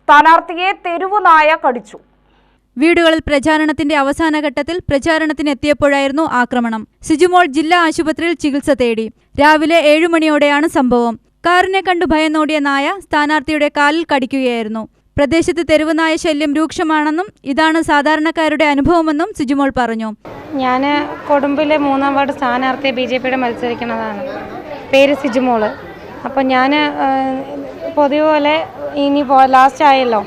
സ്ഥാനാർത്ഥിയെ തെരുവുനായ കടിച്ചു. വീടുകളിൽ പ്രചാരണത്തിന്റെ അവസാനഘട്ടത്തിൽ പ്രചാരണത്തിനെത്തിയപ്പോഴായിരുന്നു ആക്രമണം. സിജുമോൾ ജില്ലാ ആശുപത്രിയിൽ ചികിത്സ തേടി. രാവിലെ 7 മണിയോടെയാണ് സംഭവം. കാറിനെ കണ്ടു ഭയന്നോടിയ നായ സ്ഥാനാർത്ഥിയുടെ കാലിൽ കടിക്കുകയായിരുന്നു. പ്രദേശത്ത് തെരുവുനായ ശല്യം രൂക്ഷമാണെന്നും ഇതാണ് സാധാരണക്കാരുടെ അനുഭവമെന്നും സിജുമോൾ പറഞ്ഞു. ഞാൻ കൊടുമ്പിലെ 3-ാം വാർഡ് സ്ഥാനാർത്ഥി BJPയുടെ മത്സരിക്കുന്നതാണ്. പേര് സിജുമോള്. അപ്പം ഞാൻ പൊതുപോലെ ഇനി ലാസ്റ്റ് ആയല്ലോ,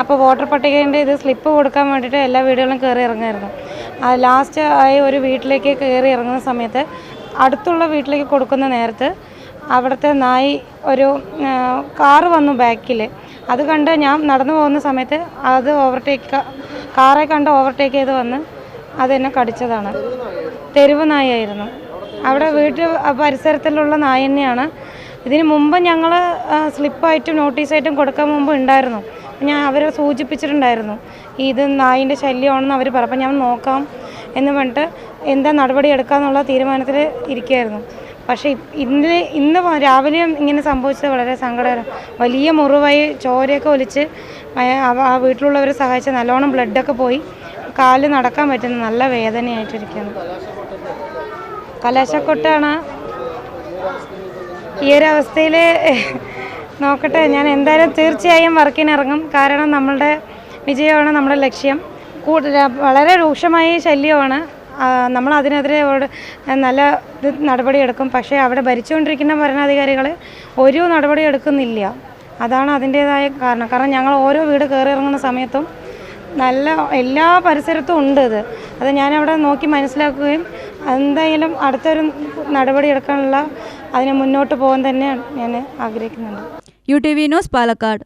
അപ്പോൾ വോട്ടർ പട്ടികേൻ്റെ ഇത് സ്ലിപ്പ് കൊടുക്കാൻ വേണ്ടിയിട്ട് എല്ലാ വീടുകളും കയറി ഇറങ്ങായിരുന്നു. ലാസ്റ്റ് ആയി ഒരു വീട്ടിലേക്ക് കയറി ഇറങ്ങുന്ന സമയത്ത് അടുത്തുള്ള വീട്ടിലേക്ക് കൊടുക്കുന്ന നേരത്ത് അവിടുത്തെ നായി ഒരു കാറ് വന്നു ബാക്കിൽ. അത് കണ്ട് ഞാൻ നടന്നു പോകുന്ന സമയത്ത് അത് കാറെ കണ്ട് ഓവർടേക്ക് ചെയ്ത് വന്ന് അതെന്നെ കടിച്ചതാണ്. തെരുവ് നായായിരുന്നു. അവിടെ പരിസരത്തിലുള്ള നായ തന്നെയാണ്. ഇതിന് മുമ്പ് ഞങ്ങൾ സ്ലിപ്പായിട്ടും നോട്ടീസായിട്ടും കൊടുക്കാൻ മുമ്പ് ഉണ്ടായിരുന്നു. ഞാൻ അവരെ സൂചിപ്പിച്ചിട്ടുണ്ടായിരുന്നു ഇത് നായിൻ്റെ ശല്യമാണെന്ന് അവർ പറഞ്ഞു. അപ്പം ഞാൻ നോക്കാം എന്ന് പറഞ്ഞിട്ട് എന്താ നടപടി എടുക്കാമെന്നുള്ള തീരുമാനത്തിൽ ഇരിക്കുകയായിരുന്നു. പക്ഷേ ഇന്ന് രാവിലെ ഇങ്ങനെ സംഭവിച്ചത് വളരെ സങ്കടകരം. വലിയ മുറിവായി, ചോരയൊക്കെ ഒലിച്ച് ആ വീട്ടിലുള്ളവരെ സഹായിച്ച് നല്ലോണം ബ്ലഡൊക്കെ പോയി കാല് നടക്കാൻ പറ്റുന്ന നല്ല വേദനയായിട്ടിരിക്കുന്നു. കലാശക്കൊട്ടാണ്. ഈ ഒരു അവസ്ഥയിൽ നോക്കട്ടെ, ഞാൻ എന്തായാലും തീർച്ചയായും വർക്കിനിറങ്ങും. കാരണം നമ്മളുടെ വിജയമാണ് നമ്മുടെ ലക്ഷ്യം. വളരെ രൂക്ഷമായ ശല്യമാണ്. നമ്മൾ അതിനെതിരെ നല്ല നടപടിയെടുക്കും. പക്ഷേ അവിടെ ഭരിച്ചുകൊണ്ടിരിക്കുന്ന ഭരണാധികാരികൾ ഒരു നടപടി എടുക്കുന്നില്ല. അതാണ് അതിൻ്റേതായ കാരണം. ഞങ്ങൾ ഓരോ വീട് കയറി ഇറങ്ങുന്ന സമയത്തും എല്ലാ പരിസരത്തും ഉണ്ട് ഇത്. അത് ഞാനവിടെ നോക്കി മനസ്സിലാക്കുകയും എന്തായാലും അടുത്തൊരു നടപടി എടുക്കാനുള്ള അതിന് മുന്നോട്ട് പോകാൻ തന്നെ ഞാൻ ആഗ്രഹിക്കുന്നുണ്ട്. UTV news, Palakkad.